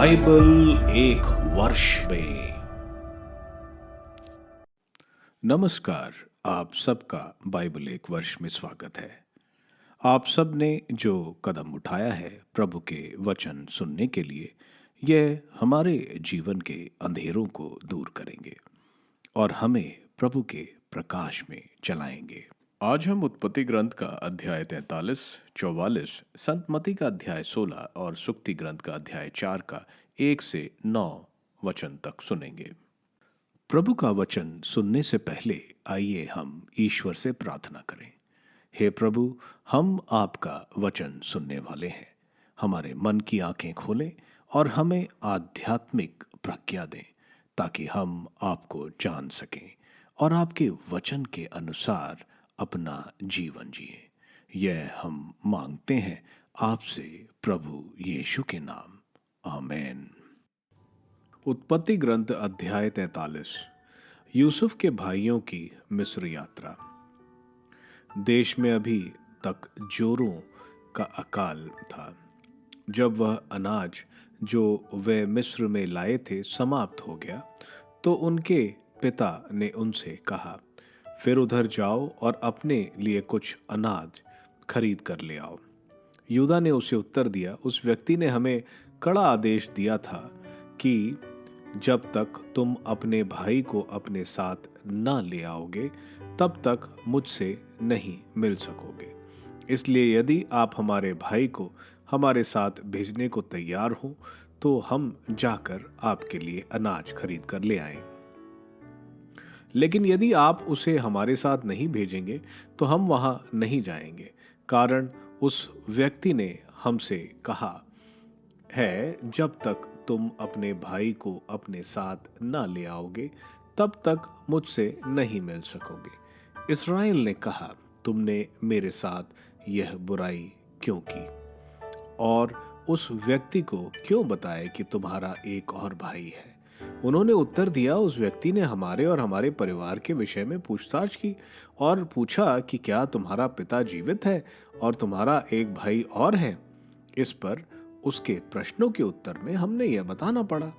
Bible एक वर्ष में। नमस्कार, आप सबका बाइबल एक वर्ष में स्वागत है। आप सब ने जो कदम उठाया है प्रभु के वचन सुनने के लिए, यह हमारे जीवन के अंधेरों को दूर करेंगे और हमें प्रभु के प्रकाश में चलाएंगे। आज हम उत्पत्ति ग्रंथ का अध्याय 43, 44, संत मत्ती का अध्याय 16 और सुक्ति ग्रंथ का अध्याय 4 का 1 से 9 वचन तक सुनेंगे। प्रभु का वचन सुनने से पहले आइए हम ईश्वर से प्रार्थना करें। हे प्रभु, हम आपका वचन सुनने वाले हैं। हमारे मन की आंखें खोलें और हमें आध्यात्मिक प्रज्ञा दें ताकि हम आपको जान सकें और आपके वचन के अनुसार अपना जीवन जिए। यह हम मांगते हैं आपसे प्रभु यीशु के नाम, आमीन। उत्पत्ति ग्रंथ अध्याय 43। यूसुफ के भाइयों की मिस्र यात्रा। देश में अभी तक जोरों का अकाल था। जब वह अनाज जो वे मिस्र में लाए थे समाप्त हो गया, तो उनके पिता ने उनसे कहा, फिर उधर जाओ और अपने लिए कुछ अनाज खरीद कर ले आओ। यूदा ने उसे उत्तर दिया, उस व्यक्ति ने हमें कड़ा आदेश दिया था कि जब तक तुम अपने भाई को अपने साथ न ले आओगे तब तक मुझसे नहीं मिल सकोगे। इसलिए यदि आप हमारे भाई को हमारे साथ भेजने को तैयार हो तो हम जाकर आपके लिए अनाज खरीद कर ले आएं। लेकिन यदि आप उसे हमारे साथ नहीं भेजेंगे तो हम वहां नहीं जाएंगे, कारण उस व्यक्ति ने हमसे कहा है, जब तक तुम अपने भाई को अपने साथ न ले आओगे तब तक मुझसे नहीं मिल सकोगे। इस्राएल ने कहा, तुमने मेरे साथ यह बुराई क्यों की और उस व्यक्ति को क्यों बताया कि तुम्हारा एक और भाई है? उन्होंने उत्तर दिया, उस व्यक्ति ने हमारे और हमारे परिवार के विषय में पूछताछ की और पूछा कि क्या तुम्हारा पिता जीवित है और तुम्हारा एक भाई और है? इस पर उसके प्रश्नों के उत्तर में हमने यह बताना पड़ा।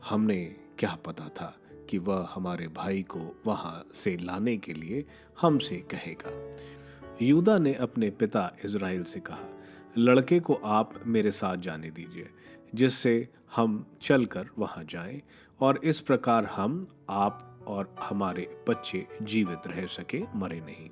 हमने क्या पता था कि वह हमारे भाई को वहां से लाने के लिए हमसे कहेगा। यूदा ने अपने पिता इज़राइल से कहा, लड़के को आप मेरे साथ जाने दीजिए, जिससे हम चलकर वहां जाएं और इस प्रकार हम, आप और हमारे बच्चे जीवित रह सके, मरे नहीं।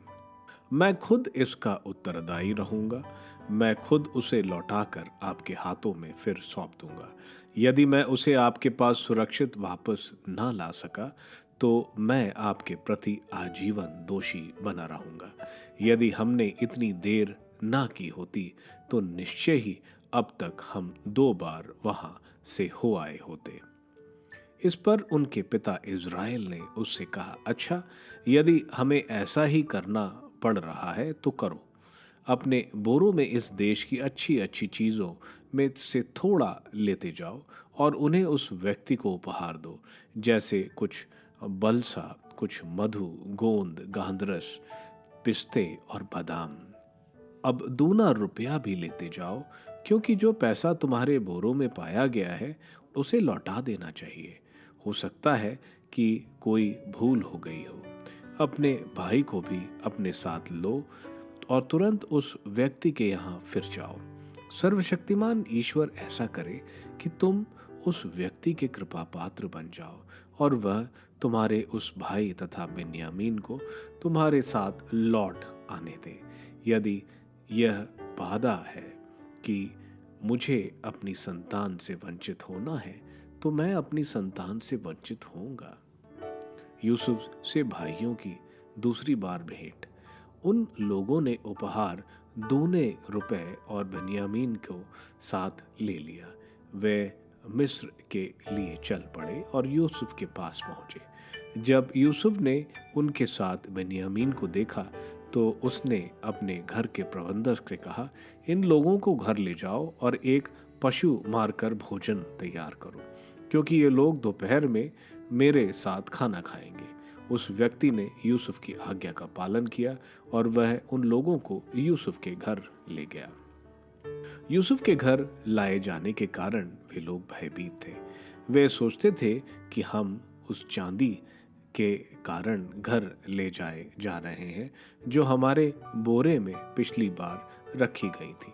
मैं खुद इसका उत्तरदायी रहूंगा। मैं खुद उसे लौटाकर आपके हाथों में फिर सौंप दूंगा। यदि मैं उसे आपके पास सुरक्षित वापस ना ला सका तो मैं आपके प्रति आजीवन दोषी बना रहूंगा। यदि हमने इतनी देर ना की होती तो निश्चय ही अब तक हम 2 बार वहां से हो आए होते। इस पर उनके पिता इज़राइल ने उससे कहा, अच्छा, यदि हमें ऐसा ही करना पड़ रहा है तो करो। अपने बोरों में इस देश की अच्छी अच्छी चीज़ों में से थोड़ा लेते जाओ और उन्हें उस व्यक्ति को उपहार दो, जैसे कुछ बलसा, कुछ मधु, गोंद, गांधरस, पिस्ते और बादाम। अब दूना रुपया भी लेते जाओ, क्योंकि जो पैसा तुम्हारे बोरों में पाया गया है उसे लौटा देना चाहिए। हो सकता है कि कोई भूल हो गई हो। अपने भाई को भी अपने साथ लो और तुरंत उस व्यक्ति के यहाँ फिर जाओ। सर्वशक्तिमान ईश्वर ऐसा करे कि तुम उस व्यक्ति के कृपा पात्र बन जाओ और वह तुम्हारे उस भाई तथा बिन्यामीन को तुम्हारे साथ लौट आने दे। यदि यह वादा है कि मुझे अपनी संतान से वंचित होना है तो मैं अपनी संतान से वंचित होऊंगा। यूसुफ से भाइयों की दूसरी बार भेंट। उन लोगों ने उपहार दूने रुपए और बिन्यामीन को साथ ले लिया। वे मिस्र के लिए चल पड़े और यूसुफ के पास पहुंचे। जब यूसुफ ने उनके साथ बिन्यामीन को देखा तो उसने अपने घर के प्रबंधक से कहा, इन लोगों को घर ले जाओ और एक पशु मारकर भोजन तैयार करो, क्योंकि ये लोग दोपहर में मेरे साथ खाना खाएंगे। उस व्यक्ति ने यूसुफ की आज्ञा का पालन किया और वह उन लोगों को यूसुफ के घर ले गया। यूसुफ के घर लाए जाने के कारण वे लोग भयभीत थे। वे सोचते थे कि हम उस चांदी के कारण घर ले जाए जा रहे हैं जो हमारे बोरे में पिछली बार रखी गई थी।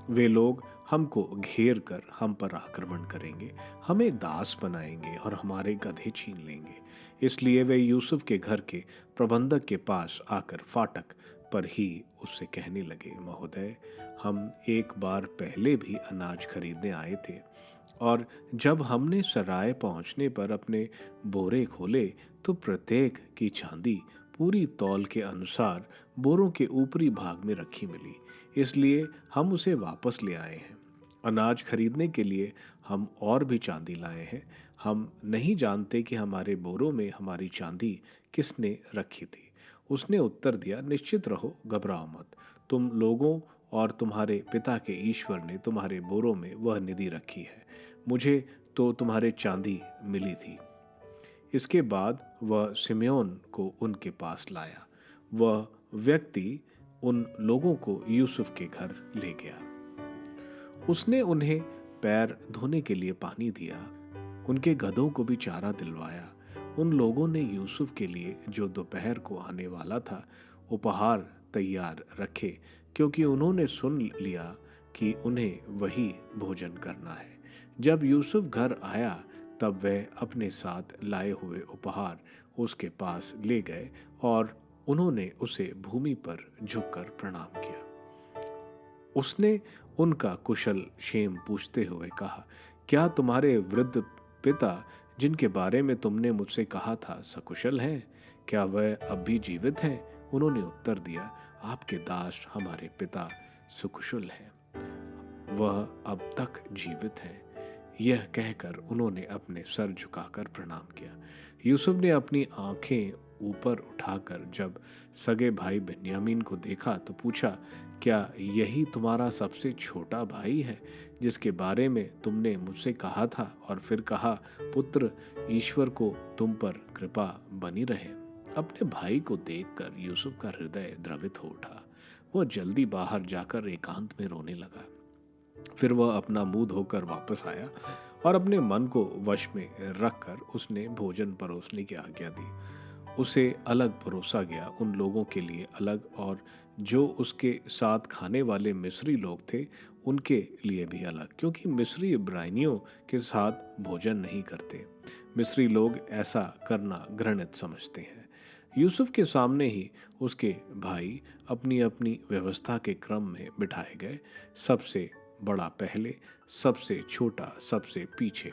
वे लोग हमको घेर कर हम पर आक्रमण करेंगे, हमें दास बनाएंगे और हमारे गधे छीन लेंगे। इसलिए वे यूसुफ के घर के प्रबंधक के पास आकर फाटक पर ही उससे कहने लगे, महोदय, हम एक बार पहले भी अनाज खरीदने आए थे और जब हमने सराय पहुंचने पर अपने बोरे खोले तो प्रत्येक की चांदी पूरी तौल के अनुसार बोरों के ऊपरी भाग में रखी मिली। इसलिए हम उसे वापस ले आए हैं। अनाज खरीदने के लिए हम और भी चांदी लाए हैं। हम नहीं जानते कि हमारे बोरों में हमारी चांदी किसने रखी थी। उसने उत्तर दिया, निश्चित रहो, घबराओ मत। तुम लोगों और तुम्हारे पिता के ईश्वर ने तुम्हारे बोरों में वह निधि रखी है। मुझे तो तुम्हारे चांदी मिली थी। इसके बाद वह सिम्योन को उनके पास लाया। वह व्यक्ति उन लोगों को यूसुफ के घर ले गया। उसने उन्हें पैर धोने के लिए पानी दिया, उनके गधों को भी चारा दिलवाया। उन लोगों ने यूसुफ के लिए जो दोपहर को आने वाला था उपहार तैयार रखे, क्योंकि उन्होंने सुन लिया कि उन्हें वही भोजन करना है। जब यूसुफ घर आया तब वह अपने साथ लाए हुए उपहार उसके पास ले गए और उन्होंने उसे भूमि पर झुककर प्रणाम किया। उसने उनका कुशल क्षेम पूछते हुए कहा, क्या तुम्हारे वृद्ध पिता जिनके बारे में तुमने मुझसे कहा था सकुशल हैं? क्या वह अब भी जीवित हैं? उन्होंने उत्तर दिया, आपके दास हमारे पिता सुकुशल हैं, वह अब तक जीवित हैं। यह कहकर उन्होंने अपने सर झुकाकर प्रणाम किया। यूसुफ ने अपनी आंखें ऊपर उठाकर जब सगे भाई बिन्यामीन को देखा तो पूछा, क्या यही तुम्हारा सबसे छोटा भाई है जिसके बारे में तुमने मुझसे कहा था और फिर कहा, पुत्र, ईश्वर को तुम पर कृपा बनी रहे? अपने भाई को देखकर यूसुफ का हृदय द्रवित हो उठा। वह जल्दी बाहर जाकर एकांत में रोने लगा। फिर वह अपना मुंह धोकर वापस आया और अपने मन को वश में रखकर उसने भोजन परोसने की आज्ञा दी। उसे अलग परोसा गया, उन लोगों के लिए अलग, और जो उसके साथ खाने वाले मिस्री लोग थे उनके लिए भी अलग, क्योंकि मिस्री इब्रानियों के साथ भोजन नहीं करते। मिस्री लोग ऐसा करना घृणित समझते हैं। यूसुफ के सामने ही उसके भाई अपनी अपनी व्यवस्था के क्रम में बिठाए गए, सबसे बड़ा पहले, सबसे छोटा सबसे पीछे।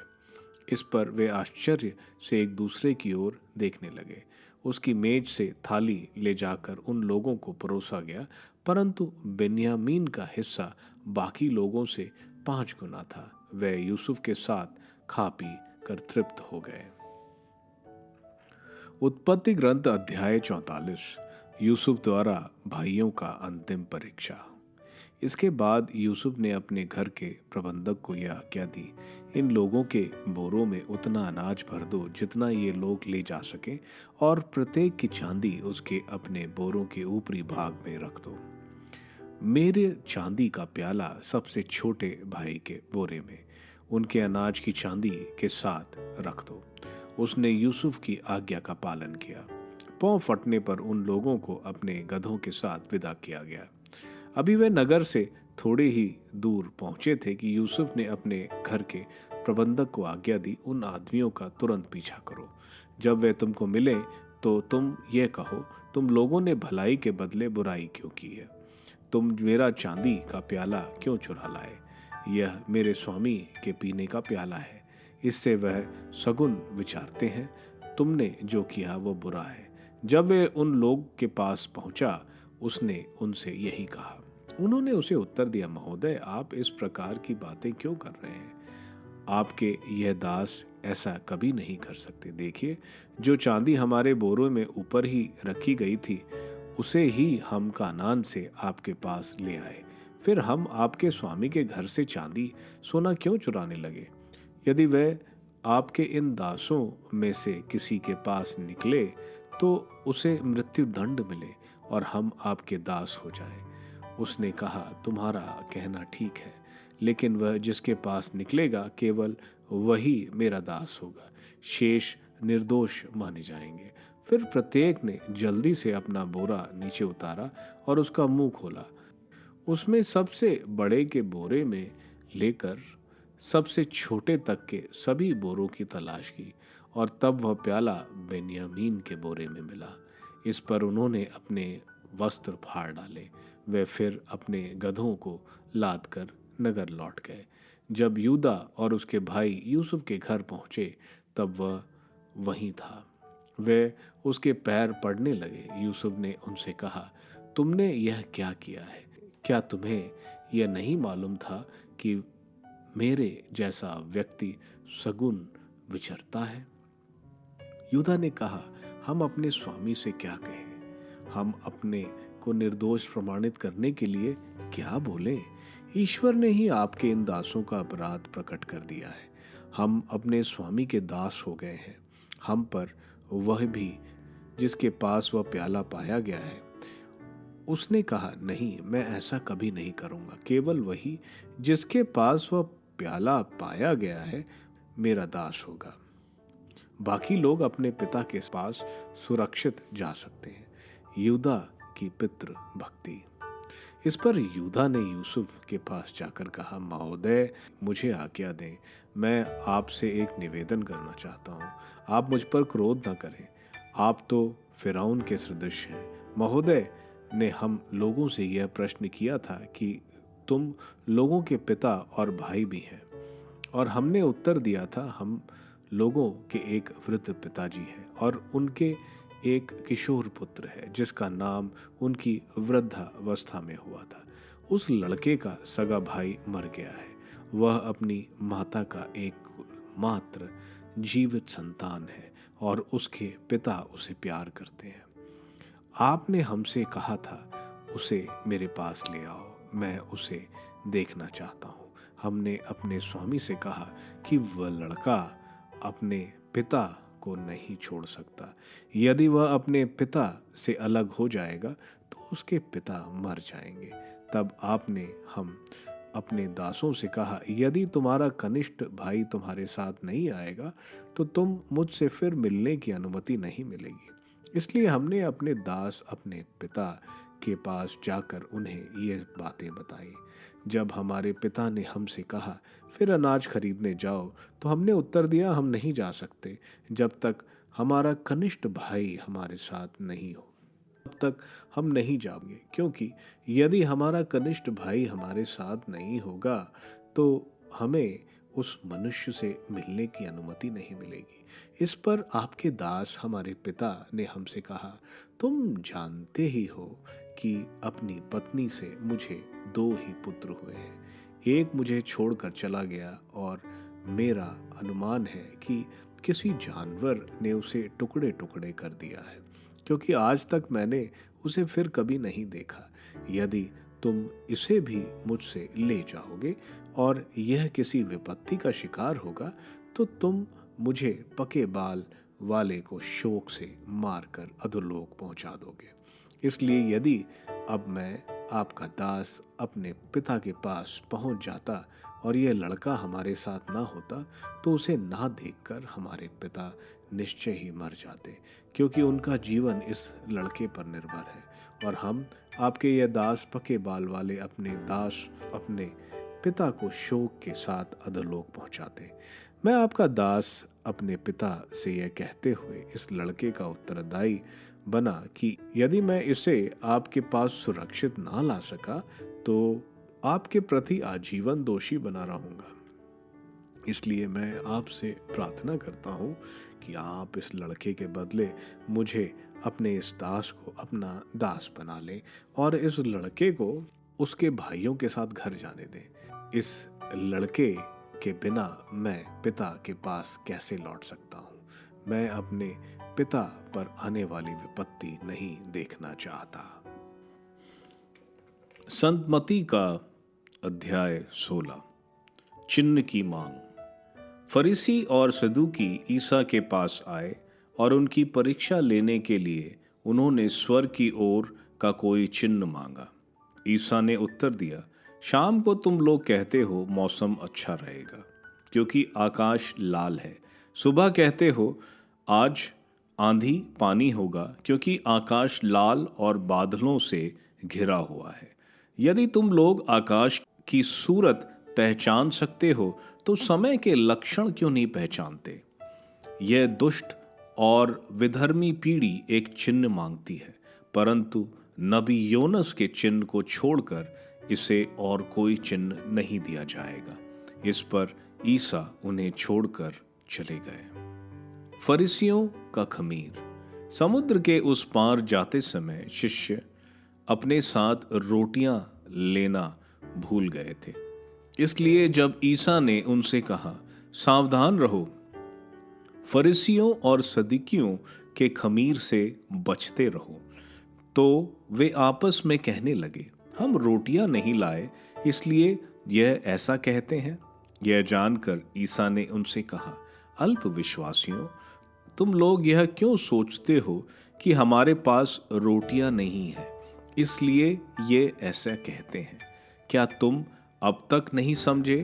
इस पर वे आश्चर्य से एक दूसरे की ओर देखने लगे। उसकी मेज से थाली ले जाकर उन लोगों को परोसा गया, परंतु बेन्यामीन का हिस्सा बाकी लोगों से 5 गुना था। वे यूसुफ के साथ खा पी कर तृप्त हो गए। उत्पत्ति ग्रंथ अध्याय 44। यूसुफ द्वारा भाइयों का अंतिम परीक्षा। इसके बाद यूसुफ ने अपने घर के प्रबंधक को यह आज्ञा दी, इन लोगों के बोरों में उतना अनाज भर दो जितना ये लोग ले जा सकें, और प्रत्येक की चांदी उसके अपने बोरों के ऊपरी भाग में रख दो। मेरे चांदी का प्याला सबसे छोटे भाई के बोरे में उनके अनाज की चांदी के साथ रख दो। उसने यूसुफ की आज्ञा का पालन किया। पांव फटने पर उन लोगों को अपने गधों के साथ विदा किया गया। अभी वे नगर से थोड़े ही दूर पहुंचे थे कि यूसुफ ने अपने घर के प्रबंधक को आज्ञा दी, उन आदमियों का तुरंत पीछा करो। जब वे तुमको मिले तो तुम ये कहो, तुम लोगों ने भलाई के बदले बुराई क्यों की है? तुम मेरा चांदी का प्याला क्यों चुरा लाए? यह मेरे स्वामी के पीने का प्याला है, इससे वह सगुन विचारते हैं। तुमने जो किया वो बुरा है। जब वे उन लोग के पास पहुंचा, उसने उनसे यही कहा। उन्होंने उसे उत्तर दिया, महोदय, आप इस प्रकार की बातें क्यों कर रहे हैं? आपके यह दास ऐसा कभी नहीं कर सकते। देखिए, जो चांदी हमारे बोरों में ऊपर ही रखी गई थी उसे ही हम कानान से आपके पास ले आए। फिर हम आपके स्वामी के घर से चांदी सोना क्यों चुराने लगे? यदि वह आपके इन दासों में से किसी के पास निकले तो उसे मृत्यु दंड मिले और हम आपके दास हो जाएं। उसने कहा, तुम्हारा कहना ठीक है, लेकिन वह जिसके पास निकलेगा केवल वही मेरा दास होगा, शेष निर्दोष माने जाएंगे। फिर प्रत्येक ने जल्दी से अपना बोरा नीचे उतारा और उसका मुंह खोला। उसमें सबसे बड़े के बोरे में लेकर सबसे छोटे तक के सभी बोरों की तलाश की, और तब वह प्याला बेन्यामीन के बोरे में मिला। इस पर उन्होंने अपने वस्त्र फाड़ डाले। वे फिर अपने गधों को लाद कर नगर लौट गए। जब यूदा और उसके भाई यूसुफ के घर पहुंचे तब वह वहीं था। वे उसके पैर पड़ने लगे। यूसुफ ने उनसे कहा, तुमने यह क्या किया है? क्या तुम्हें यह नहीं मालूम था कि मेरे जैसा व्यक्ति सगुन विचरता है? यूदा ने कहा, हम अपने स्वामी से क्या कहें? हम अपने को निर्दोष प्रमाणित करने के लिए क्या बोलें? ईश्वर ने ही आपके इन दासों का अपराध प्रकट कर दिया है। हम अपने स्वामी के दास हो गए हैं। हम पर वह भी जिसके पास वह प्याला पाया गया है। उसने कहा, नहीं, मैं ऐसा कभी नहीं करूंगा। केवल वही जिसके पास वह प्याला पाया गया है मेरा दास होगा। बाकी लोग अपने पिता के पास सुरक्षित जा सकते हैं। यूदा की पितृ भक्ति। इस पर यूदा ने यूसुफ के पास जाकर कहा, महोदय, मुझे आज्ञा दें, मैं आपसे एक निवेदन करना चाहता हूँ। आप मुझ पर क्रोध न करें। आप तो फिरौन के सदृश हैं। महोदय ने हम लोगों से यह प्रश्न किया था कि तुम लोगों के पिता और भाई भी हैं, और हमने उत्तर दिया था, हम लोगों के एक वृद्ध पिताजी हैं और उनके एक किशोर पुत्र है जिसका नाम उनकी वृद्धावस्था में हुआ था। उस लड़के का सगा भाई मर गया है। वह अपनी माता का एक मात्र जीवित संतान है और उसके पिता उसे प्यार करते हैं। आपने हमसे कहा था, उसे मेरे पास ले आओ, मैं उसे देखना चाहता हूँ। हमने अपने स्वामी से कहा कि वह लड़का अपने पिता को नहीं छोड़ सकता। यदि वह अपने पिता से अलग हो जाएगा तो उसके पिता मर जाएंगे। तब आपने हम अपने दासों से कहा, यदि तुम्हारा कनिष्ठ भाई तुम्हारे साथ नहीं आएगा तो तुम मुझसे फिर मिलने की अनुमति नहीं मिलेगी। इसलिए हमने अपने दास अपने पिता के पास जाकर उन्हें ये बातें बताई। जब हमारे पिता ने हमसे कहा, फिर अनाज खरीदने जाओ, तो हमने उत्तर दिया, हम नहीं जा सकते जब तक हमारा कनिष्ठ भाई हमारे साथ नहीं हो। तब तक हम नहीं जाएंगे, क्योंकि यदि हमारा कनिष्ठ भाई हमारे साथ नहीं होगा तो हमें उस मनुष्य से मिलने की अनुमति नहीं मिलेगी। इस पर आपके दास हमारे पिता ने हमसे कहा, तुम जानते ही हो कि अपनी पत्नी से मुझे 2 ही पुत्र हुए हैं। एक मुझे छोड़कर चला गया और मेरा अनुमान है कि किसी जानवर ने उसे टुकड़े टुकड़े कर दिया है, क्योंकि आज तक मैंने उसे फिर कभी नहीं देखा। यदि तुम इसे भी मुझसे ले जाओगे और यह किसी विपत्ति का शिकार होगा तो तुम मुझे पके बाल वाले को शोक से मारकर अधोलोक पहुंचा दोगे। इसलिए यदि अब मैं आपका दास अपने पिता के पास पहुंच जाता और यह लड़का हमारे साथ ना होता तो उसे ना देखकर हमारे पिता निश्चय ही मर जाते, क्योंकि उनका जीवन इस लड़के पर निर्भर है। और हम आपके यह दास पके बाल वाले अपने दास अपने पिता को शोक के साथ अधोलोक पहुंचाते। मैं आपका दास अपने पिता से यह कहते हुए इस लड़के का उत्तरदायी बना कि यदि मैं इसे आपके पास सुरक्षित ना ला सका तो आपके प्रति आजीवन दोषी बना रहूंगा। इसलिए मैं आपसे प्रार्थना करता हूँ कि आप इस लड़के के बदले मुझे अपने इस दास को अपना दास बना लें और इस लड़के को उसके भाइयों के साथ घर जाने दें। इस लड़के के बिना मैं पिता के पास कैसे लौट सकता हूँ? मैं अपने पिता पर आने वाली विपत्ति नहीं देखना चाहता। संत मत्ती का अध्याय 16। चिन्ह की मांग। फरीसी और सदूकी ईसा के पास आए और उनकी परीक्षा लेने के लिए उन्होंने स्वर्ग की ओर का कोई चिन्ह मांगा। ईसा ने उत्तर दिया, शाम को तुम लोग कहते हो मौसम अच्छा रहेगा क्योंकि आकाश लाल है। सुबह कहते हो आज आंधी पानी होगा क्योंकि आकाश लाल और बादलों से घिरा हुआ है। यदि तुम लोग आकाश की सूरत पहचान सकते हो तो समय के लक्षण क्यों नहीं पहचानते? यह दुष्ट और विधर्मी पीढ़ी एक चिन्ह मांगती है, परंतु नबी योनस के चिन्ह को छोड़कर इसे और कोई चिन्ह नहीं दिया जाएगा। इस पर ईसा उन्हें छोड़कर चले गए। फरीसियों का खमीर। समुद्र के उस पार जाते समय शिष्य अपने साथ रोटियां लेना भूल गए थे। इसलिए जब ईसा ने उनसे कहा, सावधान रहो, फरीसियों और सदूकियों के खमीर से बचते रहो, तो वे आपस में कहने लगे, हम रोटियां नहीं लाए इसलिए यह ऐसा कहते हैं। यह जानकर ईसा ने उनसे कहा, अल्प विश्वासियों, तुम लोग यह क्यों सोचते हो कि हमारे पास रोटियां नहीं है इसलिए ये ऐसा कहते हैं? क्या तुम अब तक नहीं समझे?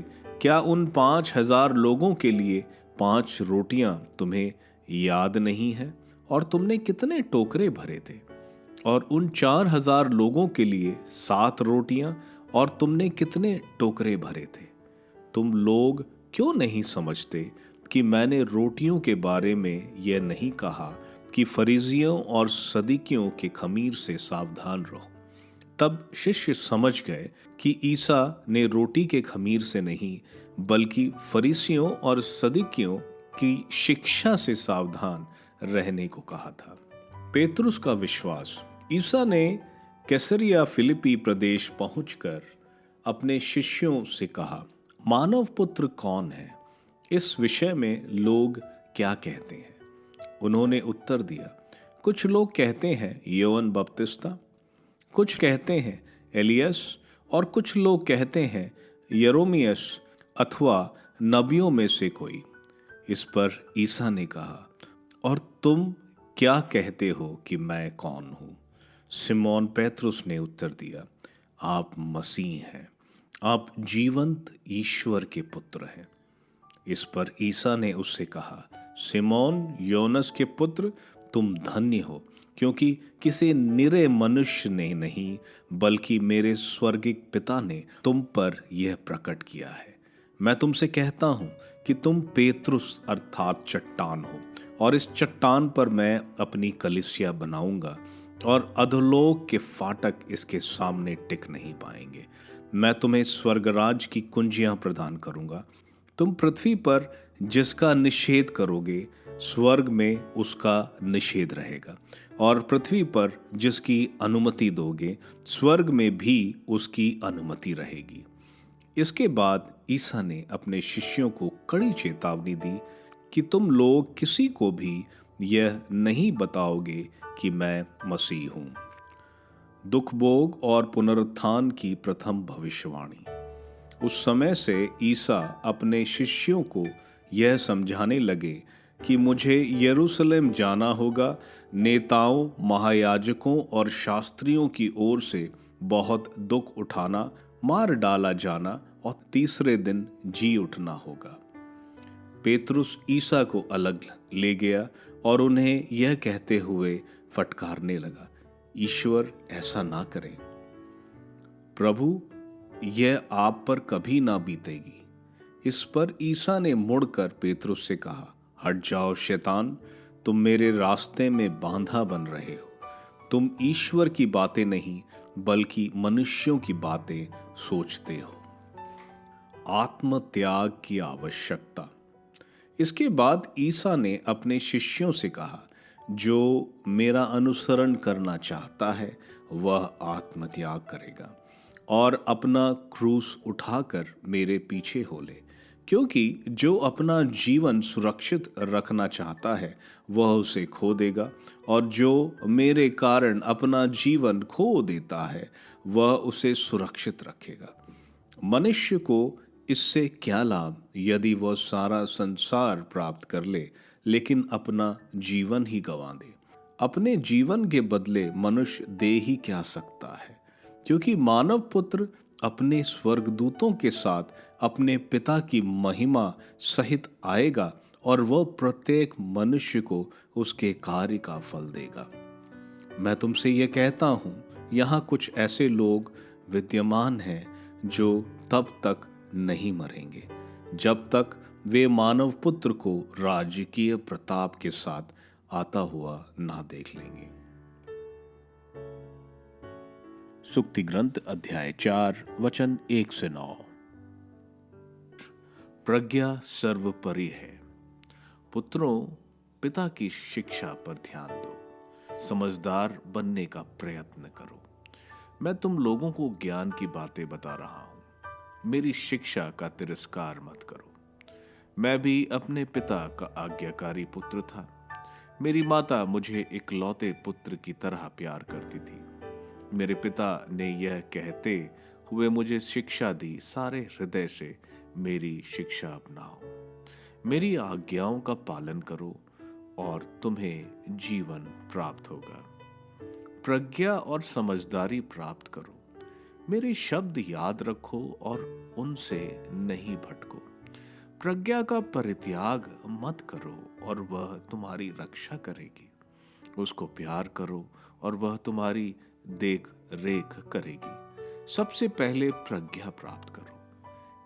क्या उन 5,000 लोगों के लिए 5 रोटियां तुम्हें याद नहीं है? और तुमने कितने टोकरे भरे थे? और उन 4,000 लोगों के लिए 7 रोटियां और तुमने कितने टोकरे भरे थे? तुम लोग क्यों नहीं समझते कि मैंने रोटियों के बारे में यह नहीं कहा कि फरीसियों और सदूकियों के खमीर से सावधान रहो? तब शिष्य समझ गए कि ईसा ने रोटी के खमीर से नहीं बल्कि फरीसियों और सदूकियों की शिक्षा से सावधान रहने को कहा था। पेतरुस का विश्वास। ईसा ने कैसरिया फिलिपी प्रदेश पहुंचकर अपने शिष्यों से कहा, मानव पुत्र कौन है? इस विषय में लोग क्या कहते हैं? उन्होंने उत्तर दिया, कुछ लोग कहते हैं योहन बपतिस्ता, कुछ कहते हैं एलियस और कुछ लोग कहते हैं यरोमियस अथवा नबियों में से कोई। इस पर ईसा ने कहा, और तुम क्या कहते हो कि मैं कौन हूं? सिमोन पेतरुस ने उत्तर दिया, आप मसीह हैं, आप जीवंत ईश्वर के पुत्र हैं। इस पर ईसा ने उससे कहा, सिमोन योनस के पुत्र, तुम धन्य हो, क्योंकि किसी निरे मनुष्य ने नहीं बल्कि मेरे स्वर्गिक पिता ने तुम पर यह प्रकट किया है। मैं तुमसे कहता हूं कि तुम पेतरुस अर्थात चट्टान हो, और इस चट्टान पर मैं अपनी कलीसिया बनाऊंगा और अधोलोक के फाटक इसके सामने टिक नहीं पाएंगे। मैं तुम्हें स्वर्गराज की कुंजियां प्रदान करूंगा। तुम पृथ्वी पर जिसका निषेध करोगे स्वर्ग में उसका निषेध रहेगा, और पृथ्वी पर जिसकी अनुमति दोगे स्वर्ग में भी उसकी अनुमति रहेगी। इसके बाद ईसा ने अपने शिष्यों को कड़ी चेतावनी दी कि तुम लोग किसी को भी यह नहीं बताओगे कि मैं मसीह हूं। दुख भोग और पुनरुत्थान की प्रथम भविष्यवाणी। उस समय से ईसा अपने शिष्यों को यह समझाने लगे कि मुझे यरूशलेम जाना होगा, नेताओं, महायाजकों और शास्त्रियों की ओर से बहुत दुख उठाना, मार डाला जाना और तीसरे दिन जी उठना होगा। पेतरुस ईसा को अलग ले गया और उन्हें यह कहते हुए फटकारने लगा, ईश्वर ऐसा ना करे, प्रभु यह आप पर कभी ना बीतेगी। इस पर ईसा ने मुड़कर पेतरुस से कहा, हट जाओ शैतान, तुम मेरे रास्ते में बांधा बन रहे हो। तुम ईश्वर की बातें नहीं बल्कि मनुष्यों की बातें सोचते हो। आत्म त्याग की आवश्यकता। इसके बाद ईसा ने अपने शिष्यों से कहा, जो मेरा अनुसरण करना चाहता है वह आत्मत्याग करेगा और अपना क्रूस उठाकर मेरे पीछे हो ले, क्योंकि जो अपना जीवन सुरक्षित रखना चाहता है वह उसे खो देगा, और जो मेरे कारण अपना जीवन खो देता है वह उसे सुरक्षित रखेगा। मनुष्य को इससे क्या लाभ यदि वह सारा संसार प्राप्त कर ले लेकिन अपना जीवन ही गंवा दे? अपने जीवन के बदले मनुष्य दे ही क्या सकता है? क्योंकि मानव पुत्र अपने स्वर्गदूतों के साथ अपने पिता की महिमा सहित आएगा और वह प्रत्येक मनुष्य को उसके कार्य का फल देगा। मैं तुमसे ये कहता हूं, यहाँ कुछ ऐसे लोग विद्यमान हैं जो तब तक नहीं मरेंगे जब तक वे मानव पुत्र को राजकीय प्रताप के साथ आता हुआ ना देख लेंगे। सुक्ति ग्रंथ अध्याय 4 वचन 1 से 9। प्रज्ञा सर्वोपरि है। पुत्रों, पिता की शिक्षा पर ध्यान दो, समझदार बनने का प्रयत्न करो। मैं तुम लोगों को ज्ञान की बातें बता रहा हूं, मेरी शिक्षा का तिरस्कार मत करो। मैं भी अपने पिता का आज्ञाकारी पुत्र था। मेरी माता मुझे इकलौते पुत्र की तरह प्यार करती थी। मेरे पिता ने यह कहते हुए मुझे शिक्षा दी, सारे हृदय से मेरी शिक्षा अपनाओ, मेरी आज्ञाओं का पालन करो और तुम्हें जीवन प्राप्त होगा। प्रज्ञा और समझदारी प्राप्त करो। मेरे शब्द याद रखो और उनसे नहीं भटको। प्रज्ञा का परित्याग मत करो और वह तुम्हारी रक्षा करेगी। उसको प्यार करो और वह तुम्हारी देख रेख करेगी। सबसे पहले प्रज्ञा प्राप्त करो,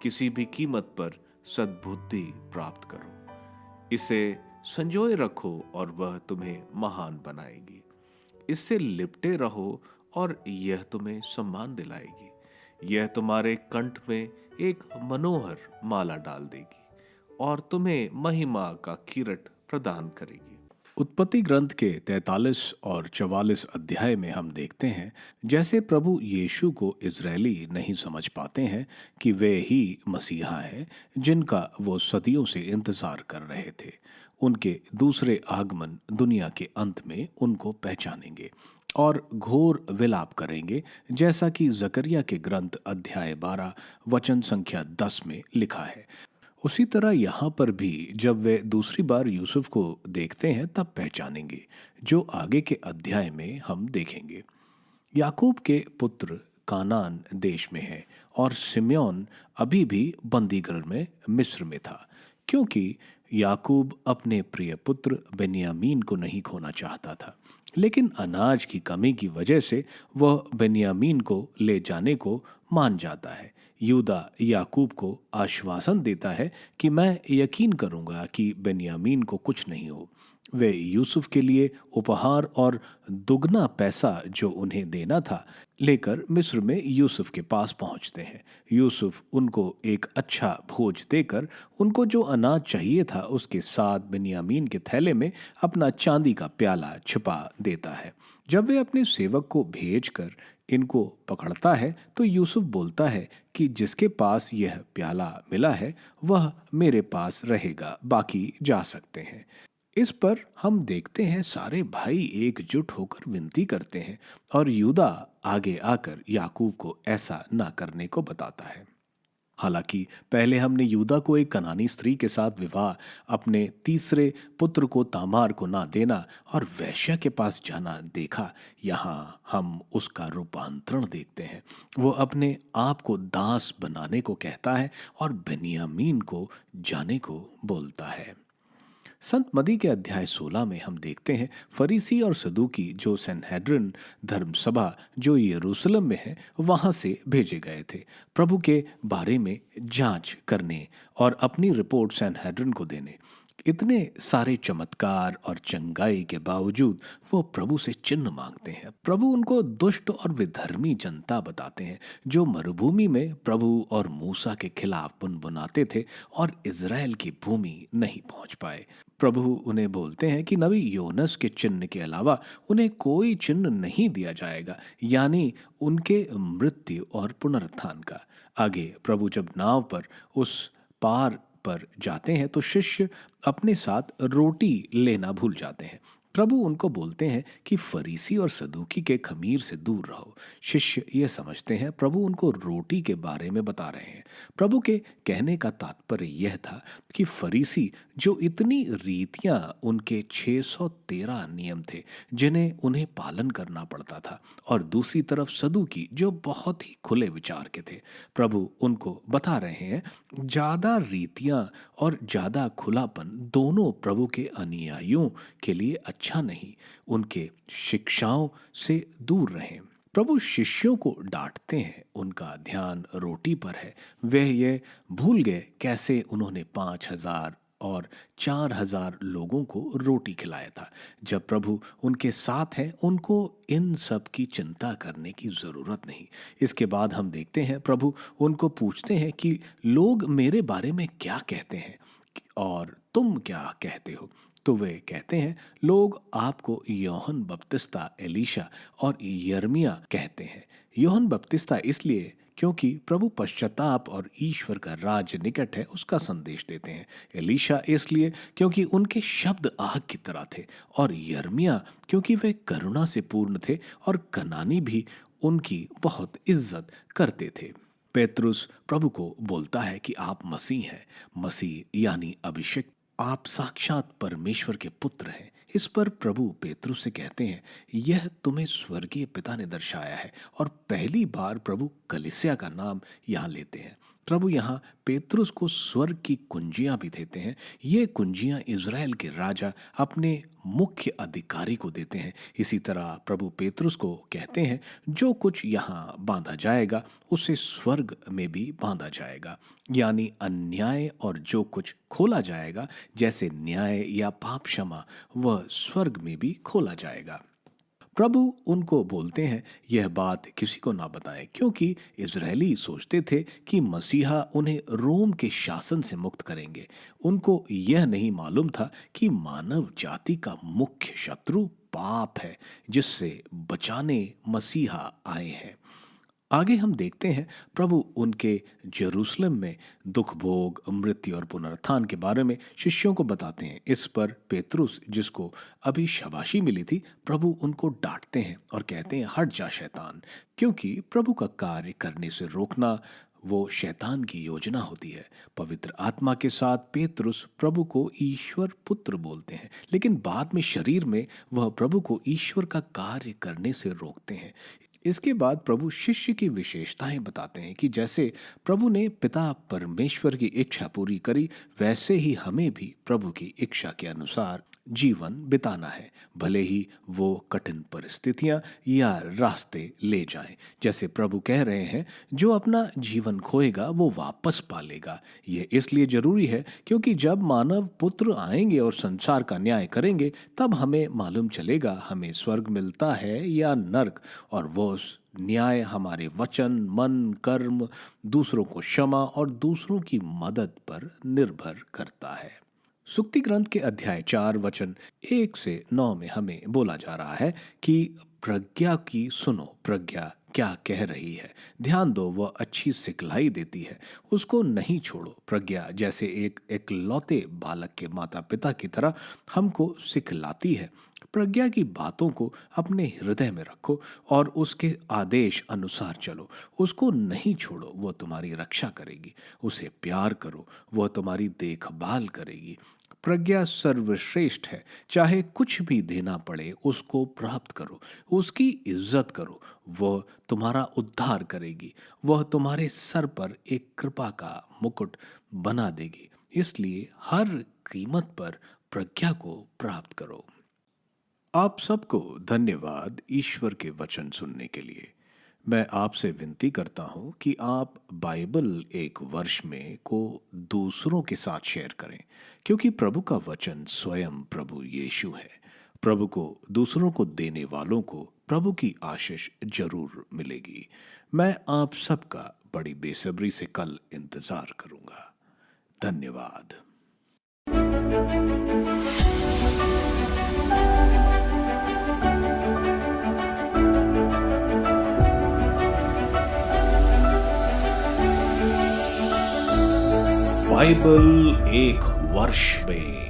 किसी भी कीमत पर सद्बुद्धि प्राप्त करो। इसे संजोए रखो और वह तुम्हें महान बनाएगी। इससे लिपटे रहो और यह तुम्हें सम्मान दिलाएगी। यह तुम्हारे कंठ में एक मनोहर माला डाल देगी और तुम्हें महिमा का किरीट प्रदान करेगी। उत्पत्ति ग्रंथ के 43 और 44 अध्याय में हम देखते हैं जैसे प्रभु यीशु को इजरायली नहीं समझ पाते हैं कि वे ही मसीहा हैं जिनका वो सदियों से इंतजार कर रहे थे। उनके दूसरे आगमन दुनिया के अंत में उनको पहचानेंगे और घोर विलाप करेंगे, जैसा कि जकरिया के ग्रंथ अध्याय 12 वचन संख्या 10 में लिखा है। उसी तरह यहाँ पर भी जब वे दूसरी बार यूसुफ को देखते हैं तब पहचानेंगे, जो आगे के अध्याय में हम देखेंगे। याकूब के पुत्र कानान देश में है और सिम्योन अभी भी बंदीगृह में मिस्र में था, क्योंकि याकूब अपने प्रिय पुत्र बेन्यामीन को नहीं खोना चाहता था। लेकिन अनाज की कमी की वजह से वह बेन्यामीन को ले जाने को मान जाता है। यूदा याकूब को आश्वासन देता है कि मैं यकीन करूंगा कि बेन्यामीन को कुछ नहीं हो। वे यूसुफ के लिए उपहार और दुगना पैसा जो उन्हें देना था लेकर मिस्र में यूसुफ के पास पहुंचते हैं। यूसुफ उनको एक अच्छा भोज देकर उनको जो अनाज चाहिए था उसके साथ बेन्यामीन के थैले में अपना चांदी का प्याला छिपा देता है। जब वे अपने सेवक को भेजकर इनको पकड़ता है तो यूसुफ बोलता है कि जिसके पास यह प्याला मिला है वह मेरे पास रहेगा, बाकी जा सकते हैं। इस पर हम देखते हैं सारे भाई एकजुट होकर विनती करते हैं और यूदा आगे आकर याकूब को ऐसा ना करने को बताता है। हालांकि पहले हमने यूदा को एक कनानी स्त्री के साथ विवाह, अपने तीसरे पुत्र को तामार को ना देना और वेश्या के पास जाना देखा। यहाँ हम उसका रूपांतरण देखते हैं। वो अपने आप को दास बनाने को कहता है और बेन्यामीन को जाने को बोलता है। संत मदी के अध्याय 16 में हम देखते हैं फरीसी और सदूकी जो सनहेड्रिन धर्मसभा जो यरूशलेम में है वहां से भेजे गए थे प्रभु के बारे में जांच करने और अपनी रिपोर्ट सनहेड्रिन को देने। इतने सारे चमत्कार और चंगाई के बावजूद वो प्रभु से चिन्ह मांगते हैं। प्रभु उनको दुष्ट और विधर्मी जनता बताते हैं जो मरुभूमि में प्रभु और मूसा के खिलाफ बुनबुनाते थे और इज़राइल की भूमि नहीं पहुंच पाए। प्रभु उन्हें बोलते हैं कि नबी योनस के चिन्ह के अलावा उन्हें कोई चिन्ह नहीं दिया जाएगा, यानी उनके मृत्यु और पुनरुत्थान का। आगे प्रभु जब नाव पर उस पार पर जाते हैं तो शिष्य अपने साथ रोटी लेना भूल जाते हैं। प्रभु उनको बोलते हैं कि फरीसी और सदूकी के खमीर से दूर रहो। शिष्य ये समझते हैं प्रभु उनको रोटी के बारे में बता रहे हैं। प्रभु के कहने का तात्पर्य यह था कि फरीसी जो इतनी रीतियां, उनके 613 नियम थे जिन्हें उन्हें पालन करना पड़ता था, और दूसरी तरफ सदूकी जो बहुत ही खुले विचार के थे। प्रभु उनको बता रहे हैं ज्यादा रीतियां और ज्यादा खुलापन दोनों प्रभु के अनुयायियों के लिए अच्छा नहीं। उनके शिक्षाओं से दूर रहें। प्रभु शिष्यों को डांटते हैं, उनका ध्यान रोटी पर है। वे ये भूल गए कैसे उन्होंने 5,000 और 4,000 लोगों को रोटी खिलाया था। जब प्रभु उनके साथ हैं, उनको इन सब की चिंता करने की जरूरत नहीं। इसके बाद हम देखते हैं प्रभु उनको पूछते हैं कि लोग मेरे बारे में क्या कहते हैं और तुम क्या कहते हो। तो वे कहते हैं लोग आपको यूहन्ना बपतिस्ता, एलीशा और यिर्मयाह कहते हैं। यूहन्ना बपतिस्ता इसलिए क्योंकि प्रभु पश्चाताप और ईश्वर का राज्य निकट है उसका संदेश देते हैं। एलीशा इसलिए क्योंकि उनके शब्द आग की तरह थे, और यिर्मयाह क्योंकि वे करुणा से पूर्ण थे और कनानी भी उनकी बहुत इज्जत करते थे। पेतरुस प्रभु को बोलता है कि आप मसीह हैं। मसीह यानी अभिषिक्त, आप साक्षात परमेश्वर के पुत्र हैं। इस पर प्रभु पेतरुस से कहते हैं यह तुम्हें स्वर्गीय पिता ने दर्शाया है, और पहली बार प्रभु कलीसिया का नाम यहाँ लेते हैं। प्रभु यहाँ पेतरुस को स्वर्ग की कुंजियां भी देते हैं। ये कुंजियां इज़राइल के राजा अपने मुख्य अधिकारी को देते हैं। इसी तरह प्रभु पेतरुस को कहते हैं जो कुछ यहाँ बांधा जाएगा उसे स्वर्ग में भी बांधा जाएगा, यानी अन्याय, और जो कुछ खोला जाएगा जैसे न्याय या पाप क्षमा, वह स्वर्ग में भी खोला जाएगा। प्रभु उनको बोलते हैं यह बात किसी को ना बताएं, क्योंकि इजरायली सोचते थे कि मसीहा उन्हें रोम के शासन से मुक्त करेंगे। उनको यह नहीं मालूम था कि मानव जाति का मुख्य शत्रु पाप है, जिससे बचाने मसीहा आए हैं। आगे हम देखते हैं प्रभु उनके यरूशलेम में दुख भोग, मृत्यु और पुनरुत्थान के बारे में शिष्यों को बताते हैं। इस पर पेतरुस, जिसको अभी शाबाशी मिली थी, प्रभु उनको डांटते हैं और कहते हैं हट जा शैतान, क्योंकि प्रभु का कार्य करने से रोकना वो शैतान की योजना होती है। पवित्र आत्मा के साथ पेतरुस प्रभु को ईश्वर पुत्र बोलते हैं, लेकिन बाद में शरीर में वह प्रभु को ईश्वर का कार्य करने से रोकते हैं। इसके बाद प्रभु शिष्य की विशेषताएं बताते हैं कि जैसे प्रभु ने पिता परमेश्वर की इच्छा पूरी करी, वैसे ही हमें भी प्रभु की इच्छा के अनुसार जीवन बिताना है, भले ही वो कठिन परिस्थितियां या रास्ते ले जाएं। जैसे प्रभु कह रहे हैं जो अपना जीवन खोएगा वो वापस पालेगा। ये इसलिए जरूरी है क्योंकि जब मानव पुत्र आएंगे और संसार का न्याय करेंगे, तब हमें मालूम चलेगा हमें स्वर्ग मिलता है या नर्क, और वो न्याय हमारे वचन, मन, कर्म, दूसरों को क्षमा और दूसरों की मदद पर निर्भर करता है। सुक्ति ग्रंथ के अध्याय 4 वचन 1 से 9 में हमें बोला जा रहा है कि प्रज्ञा की सुनो, प्रज्ञा क्या कह रही है, ध्यान दो, वह अच्छी सिखलाई देती है, उसको नहीं छोड़ो। प्रज्ञा जैसे एक एकलौते बालक के माता पिता की तरह हमको सिखलाती है। प्रज्ञा की बातों को अपने हृदय में रखो और उसके आदेश अनुसार चलो। उसको नहीं छोड़ो, वह तुम्हारी रक्षा करेगी। उसे प्यार करो, वह तुम्हारी देखभाल करेगी। प्रज्ञा सर्वश्रेष्ठ है, चाहे कुछ भी देना पड़े उसको प्राप्त करो। उसकी इज्जत करो, वह तुम्हारा उद्धार करेगी। वह तुम्हारे सर पर एक कृपा का मुकुट बना देगी। इसलिए हर कीमत पर प्रज्ञा को प्राप्त करो। आप सबको धन्यवाद ईश्वर के वचन सुनने के लिए। मैं आपसे विनती करता हूँ कि आप बाइबल एक वर्ष में को दूसरों के साथ शेयर करें, क्योंकि प्रभु का वचन स्वयं प्रभु यीशु है। प्रभु को दूसरों को देने वालों को प्रभु की आशीष जरूर मिलेगी। मैं आप सबका बड़ी बेसब्री से कल इंतजार करूँगा। धन्यवाद। बाइबल एक वर्ष में